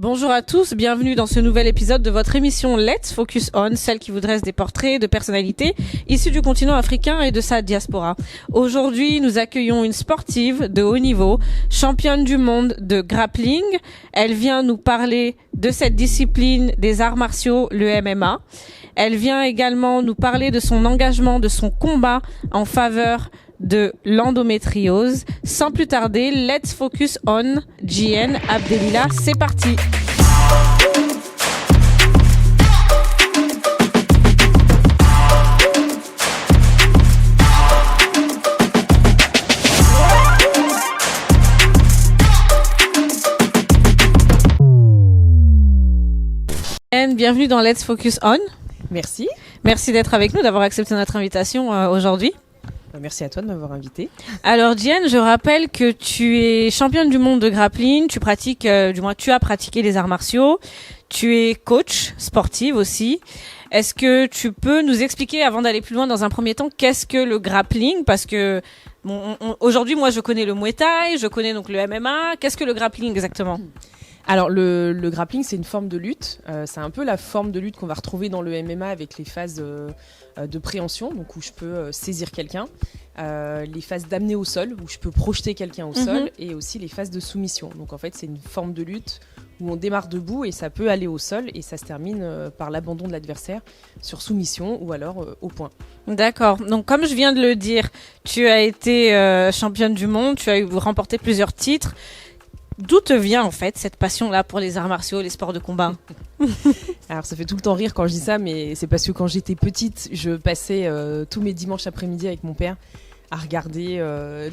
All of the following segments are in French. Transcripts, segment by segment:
Bonjour à tous, bienvenue dans ce nouvel épisode de votre émission Let's Focus On, celle qui vous dresse des portraits de personnalités issues du continent africain et de sa diaspora. Aujourd'hui, nous accueillons une sportive de haut niveau, championne du monde de grappling. Elle vient nous parler de cette discipline des arts martiaux, le MMA. Elle vient également nous parler de son engagement, de son combat en faveur de l'endométriose. Sans plus tarder, let's focus on Jienne Abdelila. C'est parti. Jienne, bienvenue dans Let's Focus On. Merci. Merci d'être avec nous, d'avoir accepté notre invitation aujourd'hui. Merci à toi de m'avoir invitée. Alors Jienne, je rappelle que tu es championne du monde de grappling, tu pratiques, tu as pratiqué les arts martiaux, tu es coach sportive aussi. Est-ce que tu peux nous expliquer, avant d'aller plus loin dans un premier temps, qu'est-ce que le grappling? Parce que aujourd'hui, moi je connais le Muay Thai, je connais donc le MMA. Qu'est-ce que le grappling exactement? Alors le grappling, c'est une forme de lutte. C'est un peu la forme de lutte qu'on va retrouver dans le MMA avec les phases de préhension, donc où je peux saisir quelqu'un, les phases d'amener au sol, où je peux projeter quelqu'un au sol, et aussi les phases de soumission. Donc en fait, c'est une forme de lutte où on démarre debout et ça peut aller au sol et ça se termine par l'abandon de l'adversaire sur soumission ou alors au point. D'accord. Donc comme je viens de le dire, tu as été championne du monde, tu as remporté plusieurs titres. D'où te vient en fait cette passion-là pour les arts martiaux, les sports de combat? Alors ça fait tout le temps rire quand je dis ça, mais c'est parce que quand j'étais petite, je passais tous mes dimanches après-midi avec mon père à regarder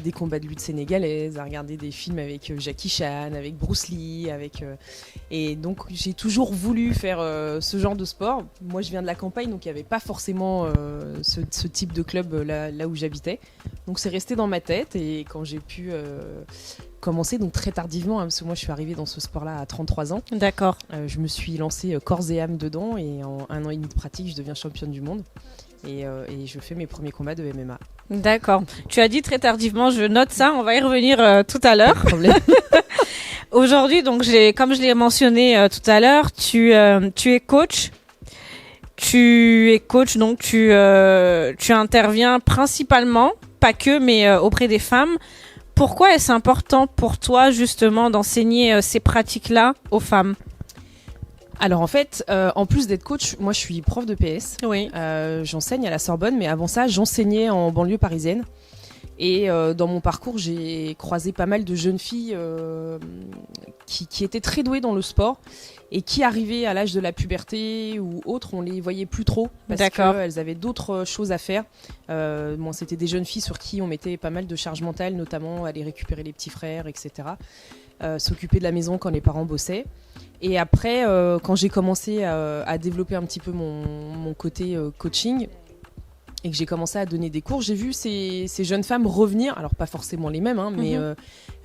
des combats de lutte sénégalaises, à regarder des films avec Jackie Chan, avec Bruce Lee, et donc j'ai toujours voulu faire ce genre de sport. Moi je viens de la campagne, donc il n'y avait pas forcément ce type de club là où j'habitais. Donc c'est resté dans ma tête, et quand j'ai pu commencer, donc très tardivement, parce que moi je suis arrivée dans ce sport-là à 33 ans. D'accord. Je me suis lancée corps et âme dedans, et en 1 an et demi de pratique, je deviens championne du monde. Et je fais mes premiers combats de MMA. D'accord. Tu as dit très tardivement, je note ça, on va y revenir tout à l'heure. Aujourd'hui, donc comme je l'ai mentionné tout à l'heure, tu es coach. Donc tu interviens principalement, pas que, mais auprès des femmes. Pourquoi est-ce important pour toi justement d'enseigner ces pratiques-là aux femmes? Alors en fait, en plus d'être coach, moi je suis prof de PS. Oui. J'enseigne à la Sorbonne, mais avant ça, j'enseignais en banlieue parisienne. Et dans mon parcours, j'ai croisé pas mal de jeunes filles qui étaient très douées dans le sport et qui arrivaient à l'âge de la puberté ou autre, on les voyait plus trop parce qu'elles avaient d'autres choses à faire. C'était des jeunes filles sur qui on mettait pas mal de charge mentale, notamment aller récupérer les petits frères, etc. S'occuper de la maison quand les parents bossaient. Et après, quand j'ai commencé à développer un petit peu mon côté coaching et que j'ai commencé à donner des cours, j'ai vu ces jeunes femmes revenir, alors pas forcément les mêmes, mais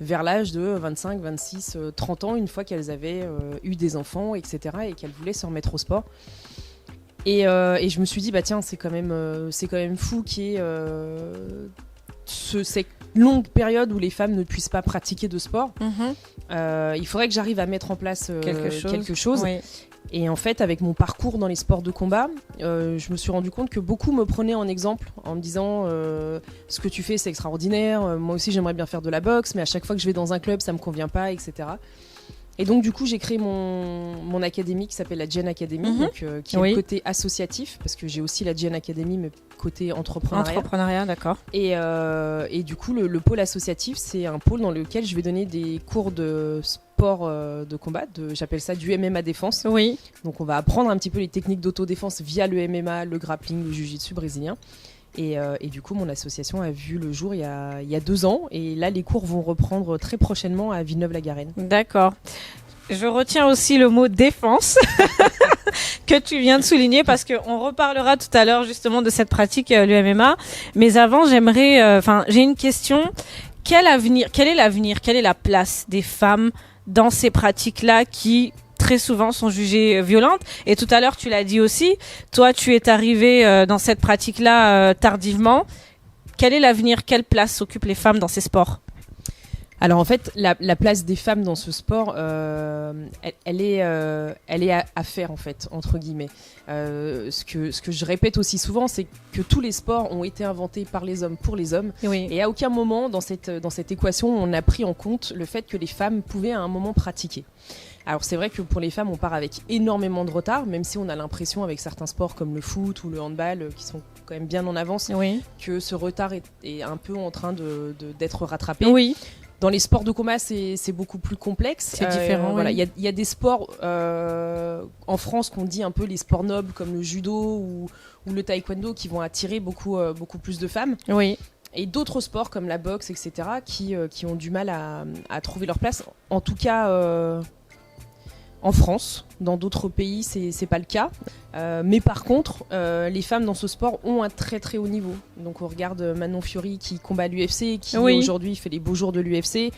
vers l'âge de 25, 26, 30 ans, une fois qu'elles avaient eu des enfants, etc. et qu'elles voulaient se remettre au sport. Et je me suis dit, bah tiens, c'est quand même fou qu'il y ait cette longue période où les femmes ne puissent pas pratiquer de sport. Il faudrait que j'arrive à mettre en place quelque chose. Oui. Et en fait, avec mon parcours dans les sports de combat, je me suis rendu compte que beaucoup me prenaient en exemple en me disant ce que tu fais c'est extraordinaire, moi aussi j'aimerais bien faire de la boxe, mais à chaque fois que je vais dans un club ça me convient pas, etc. Et donc du coup j'ai créé mon académie qui s'appelle la Jienne Academy, qui est le côté associatif, parce que j'ai aussi la Jienne Academy mais côté entrepreneuriat. Entrepreneuriat, d'accord. Et du coup le pôle associatif, c'est un pôle dans lequel je vais donner des cours de sport de combat, j'appelle ça du MMA défense. Oui. Donc on va apprendre un petit peu les techniques d'autodéfense via le MMA, le grappling, le jiu-jitsu brésilien. Et du coup, mon association a vu le jour il y a 2 ans. Et là, les cours vont reprendre très prochainement à Villeneuve-la-Garenne. D'accord. Je retiens aussi le mot défense que tu viens de souligner, parce qu'on reparlera tout à l'heure justement de cette pratique, le MMA. Mais avant, j'ai une question. Quel est l'avenir, quelle est la place des femmes dans ces pratiques-là qui très souvent sont jugées violentes? Et tout à l'heure, tu l'as dit aussi, toi, tu es arrivée dans cette pratique-là tardivement. Quel est l'avenir? Quelle place occupent les femmes dans ces sports? Alors en fait, la place des femmes dans ce sport, elle est à faire en fait, entre guillemets. Ce que je répète aussi souvent, c'est que tous les sports ont été inventés par les hommes pour les hommes. Oui. Et à aucun moment dans cette équation, on a pris en compte le fait que les femmes pouvaient à un moment pratiquer. Alors c'est vrai que pour les femmes, on part avec énormément de retard, même si on a l'impression avec certains sports comme le foot ou le handball, qui sont quand même bien en avance, Oui. que ce retard est un peu en train d'être rattrapé. Oui. Dans les sports de combat, c'est beaucoup plus complexe. C'est différent. Voilà, Oui. il y a des sports en France qu'on dit un peu les sports nobles, comme le judo ou le taekwondo, qui vont attirer beaucoup plus de femmes. Oui. Et d'autres sports comme la boxe, etc., qui ont du mal à trouver leur place. En tout cas, en France. Dans d'autres pays, c'est pas le cas. Mais par contre, les femmes dans ce sport ont un très très haut niveau. Donc on regarde Manon Fiori qui combat à l'UFC, qui aujourd'hui fait les beaux jours de l'UFC.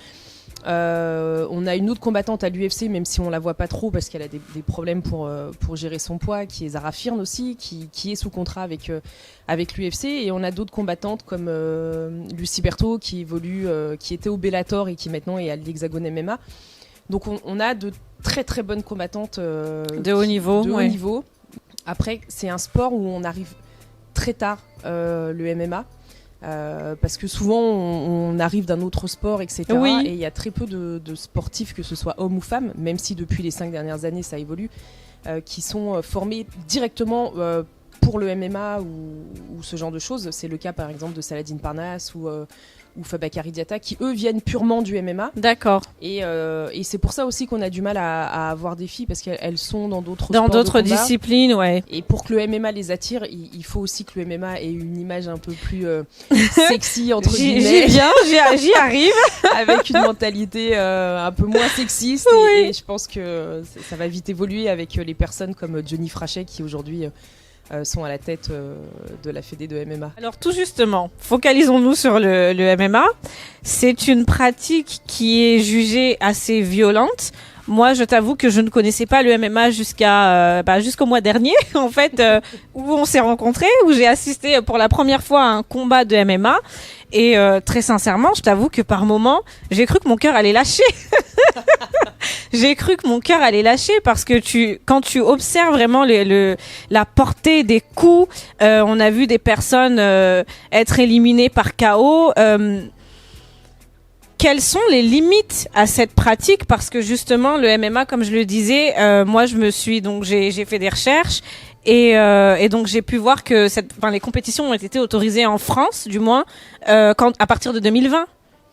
On a une autre combattante à l'UFC, même si on la voit pas trop parce qu'elle a des problèmes pour gérer son poids, qui est Zara Firn aussi, qui est sous contrat avec l'UFC. Et on a d'autres combattantes comme Lucie Berthaud qui évolue, qui était au Bellator et qui maintenant est à l'Hexagone MMA. Donc on a de très très bonnes combattantes de haut niveau. haut niveau. Après, c'est un sport où on arrive très tard, le MMA. Parce que souvent on arrive d'un autre sport, etc. Oui. Et il y a très peu de sportifs, que ce soit hommes ou femmes, même si depuis les 5 dernières années ça évolue, qui sont formés directement pour le MMA ou ce genre de choses. C'est le cas par exemple de Saladin Parnasse ou Fabakary Diatta, qui eux viennent purement du MMA. D'accord. Et c'est pour ça aussi qu'on a du mal à avoir des filles, parce qu'elles sont dans d'autres Dans sports d'autres de combat. disciplines, ouais. Et pour que le MMA les attire, il faut aussi que le MMA ait une image un peu plus sexy, entre guillemets. J'y viens, j'y arrive. Avec une mentalité un peu moins sexiste. Oui. Et je pense que ça va vite évoluer avec les personnes comme Johnny Frachet, qui aujourd'hui sont à la tête de la fédé de MMA. Alors tout justement, focalisons-nous sur le MMA. C'est une pratique qui est jugée assez violente. Moi, je t'avoue que je ne connaissais pas le MMA jusqu'au mois dernier, en fait, où on s'est rencontrés, où j'ai assisté pour la première fois à un combat de MMA. Et très sincèrement, je t'avoue que par moments, j'ai cru que mon cœur allait lâcher. J'ai cru que mon cœur allait lâcher parce que quand tu observes vraiment la portée des coups, on a vu des personnes être éliminées par KO. Quelles sont les limites à cette pratique? Parce que justement, le MMA, comme je le disais, moi, j'ai fait des recherches et donc j'ai pu voir que les compétitions ont été autorisées en France, du moins, à partir de 2020.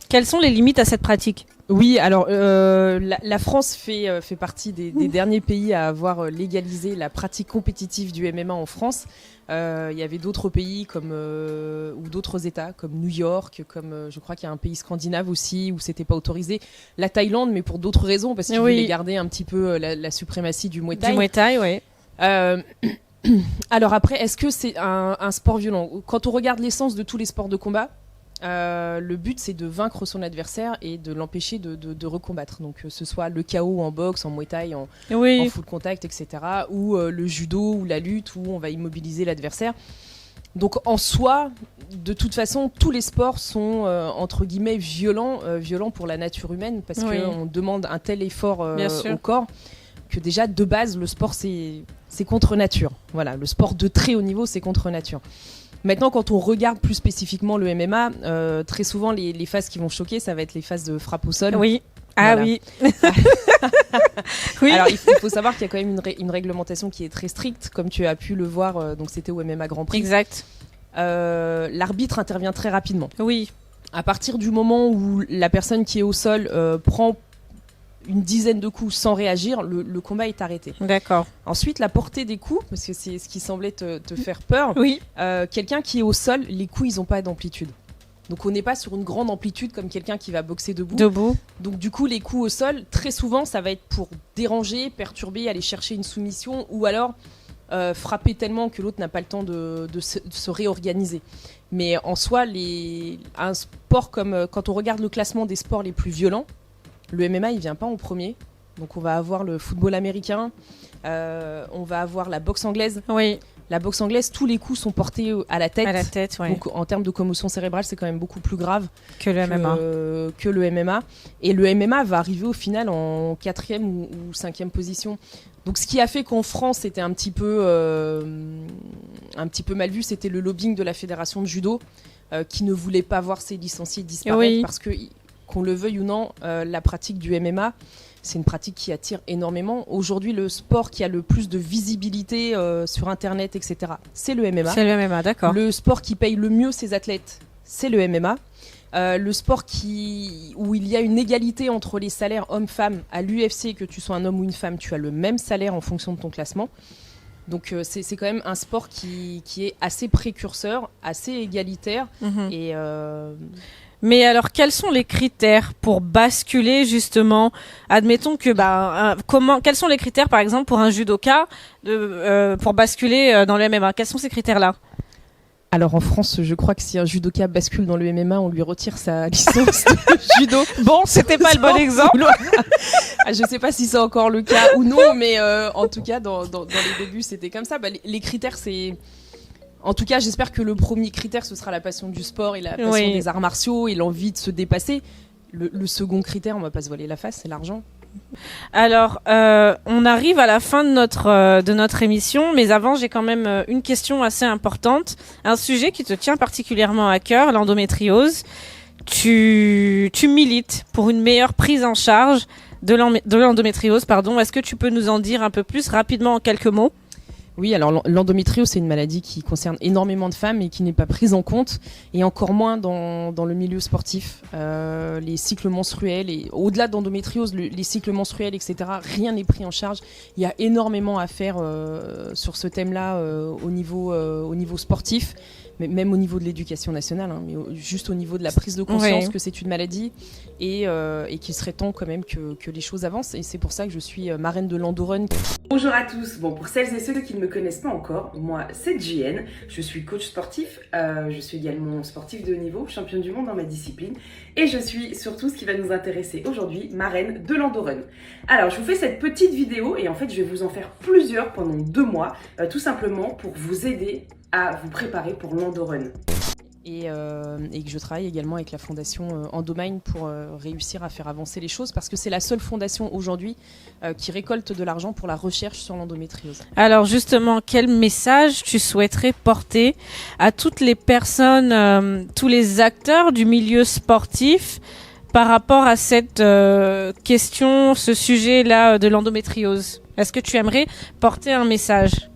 Quelles sont les limites à cette pratique? Oui, alors la France fait partie des derniers pays à avoir légalisé la pratique compétitive du MMA en France. Il y avait d'autres pays ou d'autres États comme New York, comme je crois qu'il y a un pays scandinave aussi où c'était pas autorisé. La Thaïlande, mais pour d'autres raisons, parce qu'ils voulaient garder un petit peu la suprématie du Muay Thai. Du Muay Thai, oui. Alors après, est-ce que c'est un sport violent? Quand on regarde l'essence de tous les sports de combat, le but c'est de vaincre son adversaire et de l'empêcher de recombattre. Donc que ce soit le KO en boxe, en Muay Thai, en full contact, etc. Ou le judo ou la lutte où on va immobiliser l'adversaire. Donc en soi, de toute façon, tous les sports sont entre guillemets violents pour la nature humaine, parce qu'on demande un tel effort au corps que déjà de base le sport c'est contre nature. Voilà, le sport de très haut niveau c'est contre nature. Maintenant, quand on regarde plus spécifiquement le MMA, très souvent, les phases qui vont choquer, ça va être les phases de frappe au sol. Oui. Ah voilà. Oui. Oui. Alors, il faut savoir qu'il y a quand même une réglementation qui est très stricte, comme tu as pu le voir, donc c'était au MMA Grand Prix. Exact. L'arbitre intervient très rapidement. Oui. À partir du moment où la personne qui est au sol prend une dizaine de coups sans réagir, le combat est arrêté. D'accord. Ensuite, la portée des coups, parce que c'est ce qui semblait te faire peur. Oui. Quelqu'un qui est au sol, les coups, ils n'ont pas d'amplitude. Donc on n'est pas sur une grande amplitude comme quelqu'un qui va boxer debout. Donc du coup, les coups au sol, très souvent, ça va être pour déranger, perturber, aller chercher une soumission, ou alors frapper tellement que l'autre n'a pas le temps de se réorganiser. Mais en soi, un sport comme quand on regarde le classement des sports les plus violents, le MMA, il vient pas en premier. Donc on va avoir le football américain, on va avoir la boxe anglaise, oui. La boxe anglaise, tous les coups sont portés à la tête. À la tête, ouais. Donc en termes de commotion cérébrale, c'est quand même beaucoup plus grave Que le MMA. que le MMA. Et le MMA va arriver au final en 4e ou 5e position. Donc ce qui a fait qu'en France, c'était un petit peu mal vu, c'était le lobbying de la fédération de judo qui ne voulait pas voir ses licenciés disparaître parce que, qu'on le veuille ou non, la pratique du MMA, c'est une pratique qui attire énormément. Aujourd'hui, le sport qui a le plus de visibilité sur Internet, etc., c'est le MMA. C'est le MMA, d'accord. Le sport qui paye le mieux ses athlètes, c'est le MMA. Le sport où il y a une égalité entre les salaires hommes-femmes à l'UFC, que tu sois un homme ou une femme, tu as le même salaire en fonction de ton classement. Donc c'est quand même un sport qui est assez précurseur, assez égalitaire. Et mais alors, quels sont les critères pour basculer justement? Admettons que quels sont les critères, par exemple, pour un judoka pour basculer dans le MMA? Quels sont ces critères-là? Alors en France, je crois que si un judoka bascule dans le MMA, on lui retire sa licence de judo. Bon, c'était pas le bon exemple. Je sais pas si c'est encore le cas ou non, mais en tout cas, dans les débuts, c'était comme ça. Les critères, c'est... En tout cas, j'espère que le premier critère, ce sera la passion du sport et la passion des arts martiaux et l'envie de se dépasser. Le second critère, on va pas se voiler la face, c'est l'argent. Alors, on arrive à la fin de notre émission, mais avant, j'ai quand même une question assez importante. Un sujet qui te tient particulièrement à cœur, l'endométriose. Tu milites pour une meilleure prise en charge de l'endométriose, pardon. Est-ce que tu peux nous en dire un peu plus rapidement en quelques mots ? Oui, alors l'endométriose, c'est une maladie qui concerne énormément de femmes et qui n'est pas prise en compte, et encore moins dans le milieu sportif. Les cycles menstruels, et au-delà de l'endométriose, les cycles menstruels, etc., rien n'est pris en charge. Il y a énormément à faire sur ce thème-là au niveau sportif, mais même au niveau de l'éducation nationale, mais juste au niveau de la prise de conscience que c'est une maladie et qu'il serait temps quand même que les choses avancent. Et c'est pour ça que je suis marraine de l'Endorun. Bonjour à tous. Bon, pour celles et ceux qui ne me connaissent pas encore, moi c'est JN, je suis coach sportif, je suis également sportif de haut niveau, championne du monde dans ma discipline, et je suis surtout, ce qui va nous intéresser aujourd'hui, marraine de l'Endorun. Alors je vous fais cette petite vidéo et en fait je vais vous en faire plusieurs pendant 2 mois, tout simplement pour vous aider à vous préparer pour l'Endorun. Et que je travaille également avec la fondation Endomind pour réussir à faire avancer les choses, parce que c'est la seule fondation aujourd'hui qui récolte de l'argent pour la recherche sur l'endométriose. Alors justement, quel message tu souhaiterais porter à toutes les personnes, tous les acteurs du milieu sportif par rapport à cette question, ce sujet-là de l'endométriose? Est-ce que tu aimerais porter un message?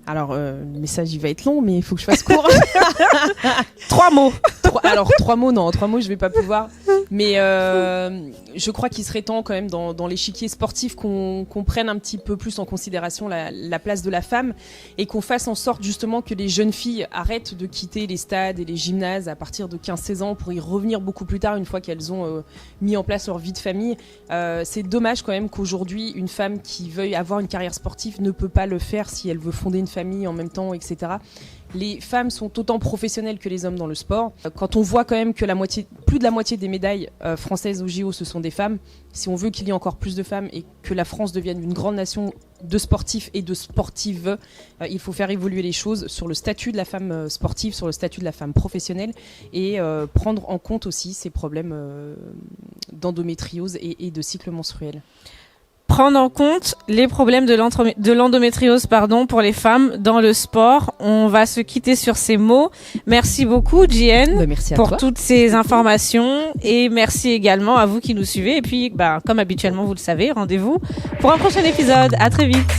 Alors, le message, il va être long, mais il faut que je fasse court. 3 mots. 3 mots, non, 3 mots, je vais pas pouvoir. Mais je crois qu'il serait temps quand même dans l'échiquier sportif qu'on prenne un petit peu plus en considération la place de la femme, et qu'on fasse en sorte justement que les jeunes filles arrêtent de quitter les stades et les gymnases à partir de 15-16 ans pour y revenir beaucoup plus tard, une fois qu'elles ont mis en place leur vie de famille. C'est dommage quand même qu'aujourd'hui, une femme qui veuille avoir une carrière sportive ne peut pas le faire si elle veut fonder une famille en même temps, etc. Les femmes sont autant professionnelles que les hommes dans le sport. Quand on voit quand même que plus de la moitié des médailles françaises au JO, ce sont des femmes, si on veut qu'il y ait encore plus de femmes et que la France devienne une grande nation de sportifs et de sportives, il faut faire évoluer les choses sur le statut de la femme sportive, sur le statut de la femme professionnelle, et prendre en compte aussi ces problèmes d'endométriose et de cycle menstruel. Prendre en compte les problèmes de l'endométriose, pour les femmes dans le sport. On va se quitter sur ces mots. Merci beaucoup, JN, merci pour toutes ces informations, et merci également à vous qui nous suivez. Et puis, comme habituellement, vous le savez, rendez-vous pour un prochain épisode. À très vite.